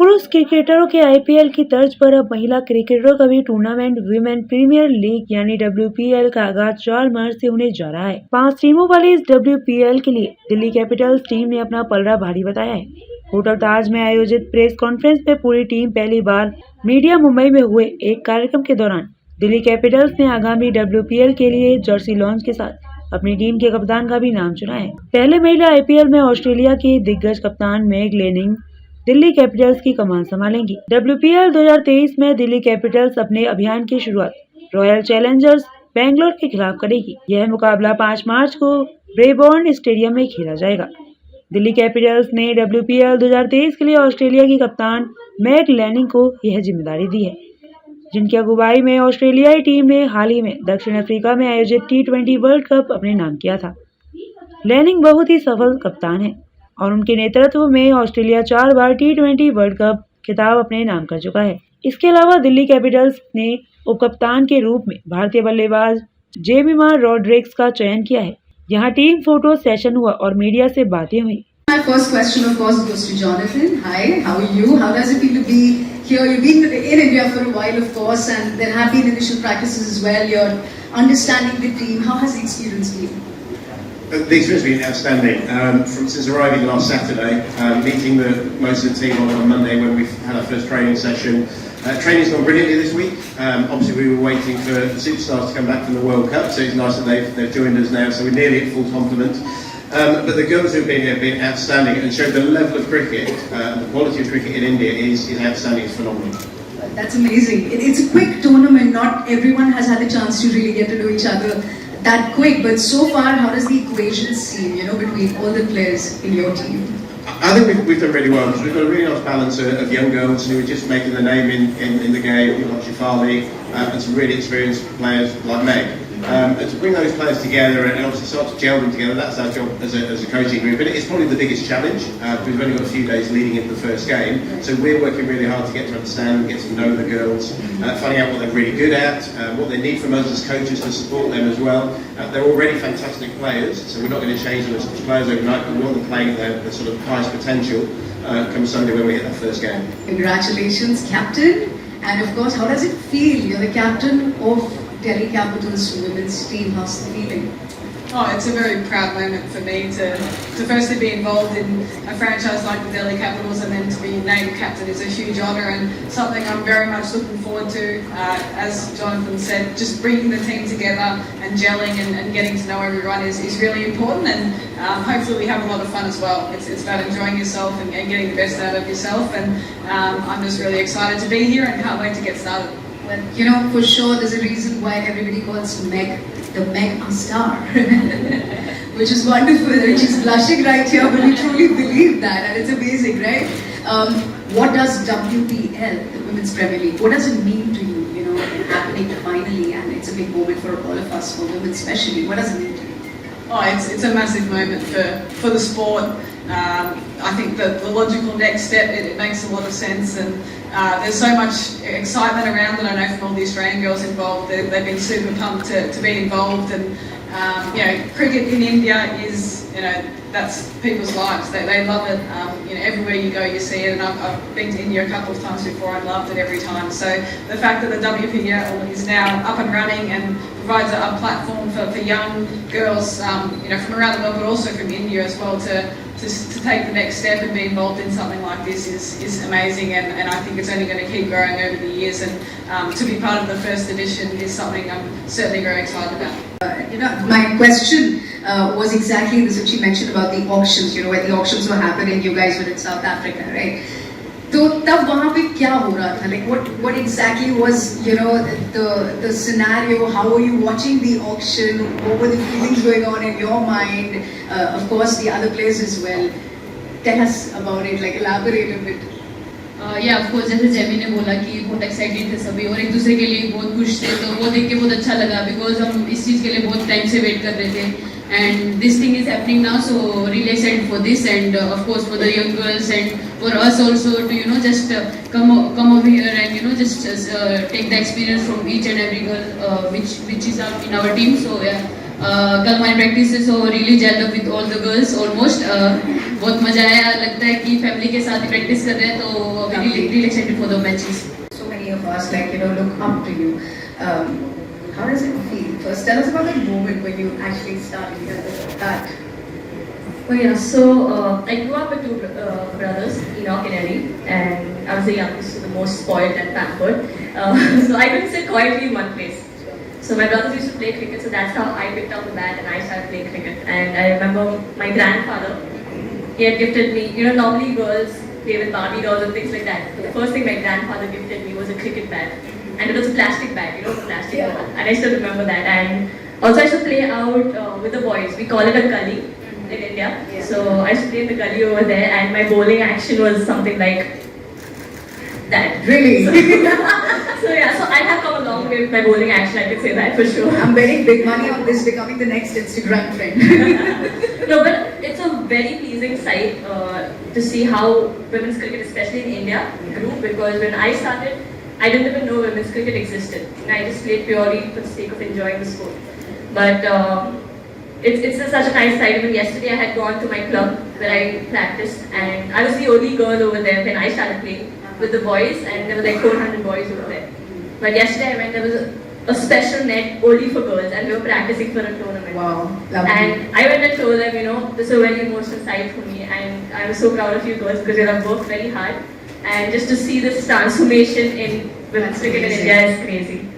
पुरुष क्रिकेटरों के आईपीएल की तर्ज पर अब महिला क्रिकेटरों का भी टूर्नामेंट विमेन प्रीमियर लीग यानी डब्ल्यूपीएल का आगाज 4 मार्च से होने जा रहा है। 5 टीमों वाली इस डब्ल्यूपीएल के लिए दिल्ली कैपिटल्स टीम ने अपना पलड़ा भारी बताया है। होटल ताज में आयोजित प्रेस कॉन्फ्रेंस में पूरी टीम पहली बार मीडिया मुंबई में हुए एक कार्यक्रम के दौरान दिल्ली कैपिटल्स ने आगामी डब्ल्यूपीएल के लिए जर्सी लॉन्च के साथ अपनी टीम के कप्तान का भी नाम चुना है। पहले महिला आईपीएल में ऑस्ट्रेलिया की दिग्गज कप्तान मैग लेनिंग दिल्ली कैपिटल्स की कमान संभालेंगी। डब्ल्यूपीएल 2023 में दिल्ली कैपिटल्स अपने अभियान की शुरुआत रॉयल चैलेंजर्स बेंगलोर के खिलाफ करेगी। यह मुकाबला 5 मार्च को ब्रेबॉर्न स्टेडियम में खेला जाएगा। दिल्ली कैपिटल्स ने डब्ल्यूपीएल 2023 के लिए ऑस्ट्रेलिया की कप्तान मैग लेनिंग को यह जिम्मेदारी दी है, जिनकी अगुवाई में ऑस्ट्रेलियाई टीम ने हाल ही में दक्षिण अफ्रीका में आयोजित T20 वर्ल्ड कप अपने नाम किया था। लेनिंग बहुत ही सफल कप्तान है और उनके नेतृत्व में ऑस्ट्रेलिया 4 बार T20 वर्ल्ड कप खिताब अपने नाम कर चुका है। इसके अलावा दिल्ली कैपिटल्स ने उपकप्तान के रूप में भारतीय बल्लेबाज जेमिमा रॉड्रिग्स का चयन किया है। यहाँ टीम फोटो सेशन हुआ और मीडिया से बातें हुई। My first question, of course, goes to Jonathan. Hi, how are you? How does it feel to be here? You've been in India for a while, of course, and there have been initial practices as well. You're understanding the team. How has the experience been? The experience has been outstanding. Since arriving last Saturday, meeting most of the team on Monday when we had our first training session. Training's gone brilliantly this week. Obviously, we were waiting for the superstars to come back from the World Cup, so it's nice that they've joined us now. So we're nearly at full complement. But the girls who've been here have been outstanding and showed the level of cricket, the quality of cricket in India is outstanding. It's phenomenal. That's amazing. It's a quick tournament. Not everyone has had the chance to really get to know each other that quick. But so far, how does the equation seem, between all the players in your team? I think we've done really well because we've got a really nice balance of young girls who are just making the name in the game, like Shefali, and some really experienced players like Meg. And to bring those players together and obviously start to gel them together, that's our job as a coaching group. But it's probably the biggest challenge because we've only got a few days leading into the first game. So we're working really hard to get to understand, get to know the girls, finding out what they're really good at, what they need from us as coaches to support them as well. They're already fantastic players, so we're not going to change them as players overnight, but we want them playing at their sort of highest potential come Sunday when we hit that first game. Congratulations, Captain. And of course, how does it feel? You're the captain of Delhi Capitals women's team. How's the feeling? Oh, it's a very proud moment for me to firstly be involved in a franchise like the Delhi Capitals, and then to be named captain is a huge honour and something I'm very much looking forward to. As Jonathan said, just bringing the team together and gelling and getting to know everyone is really important, and hopefully we have a lot of fun as well. It's about enjoying yourself and getting the best out of yourself, and I'm just really excited to be here and can't wait to get started. Well, for sure there's a reason why everybody calls Meg the Meg star, which is wonderful. She's blushing right here, but we truly believe that, and it's amazing, right? What does WPL, the Women's Premier League, what does it mean to you? Happening finally, and it's a big moment for all of us, for women especially. What does it mean to you? Oh, it's a massive moment for the sport. I think that the logical next step, it makes a lot of sense, and there's so much excitement around it. I know from all the Australian girls involved, they've been super pumped to be involved, and cricket in India is, that's people's lives. They love it. Everywhere you go, you see it, and I've been to India a couple of times before. I loved it every time. So the fact that the WPL is now up and running and provides a platform for young girls, from around the world, but also from India as well, to take the next step and be involved in something like this is amazing, and I think it's only going to keep growing over the years, and to be part of the first edition is something I'm certainly very excited about. My question was exactly this, which you mentioned about the auctions, when the auctions were happening, you guys were in South Africa, right? So तब वहाँ पे क्या हो रहा था? Like what exactly was the scenario? How were you watching the auction? What were the feelings going on in your mind? Of course, the other players as well. Tell us about it. Like elaborate a bit. Of course जैसे Jamie ने बोला कि बहुत excited थे सभी और एक दूसरे के लिए बहुत खुश थे, तो वो देख के बहुत अच्छा लगा बिकॉज हम इस चीज़ के लिए बहुत टाइम से वेट कर रहे थे, and this thing is happening now, so really excited for this, and of course for the young girls and for us also to just come over here and just take the experience from each and every girl which is in our team. So yeah, कल हमारी practice है, so really gelled up with all the girls almost. बहुत मजा आया, लगता है कि family के साथ ही प्रैक्टिस कर रहे हैं, तो really excited for the matches. So many of us, like, look up to you. How does it feel? First, tell us about the moment when you actually started that. Oh yeah, so I grew up with two brothers, Enoch and Eddie, and I was the youngest, so the most spoiled and pampered. So I couldn't sit quietly in one place. So my brothers used to play cricket, so that's how I picked up the bat and I started playing cricket. And I remember my grandfather, he had gifted me, normally girls play with Barbie dolls and things like that. But the first thing my grandfather gifted me was a cricket bat. And it was a plastic bat, a plastic Yeah. ball. And I still remember that. And also I used to play out with the boys. We call it a gully in India. Yeah. So I used to play in the gully over there, and my bowling action was something like that. Really? So yeah, so I have come a long way with my bowling action, I can say that for sure. I'm betting big money on this becoming the next Instagram trend. No, but it's a very pleasing sight to see how women's cricket, especially in India, grew, because when I started, I didn't even know women's cricket existed. I just played purely for the sake of enjoying the sport. But it's such a nice sight. Even yesterday I had gone to my club where I practiced, and I was the only girl over there when I started playing with the boys, and there were like 400 boys over there. But yesterday I went, there was a special net only for girls, and we were practicing for a tournament. Wow, lovely. And I went and told them, this is a very emotional sight for me, and I was so proud of you girls because you have worked very hard. And just to see this transformation in women's cricket in India is crazy.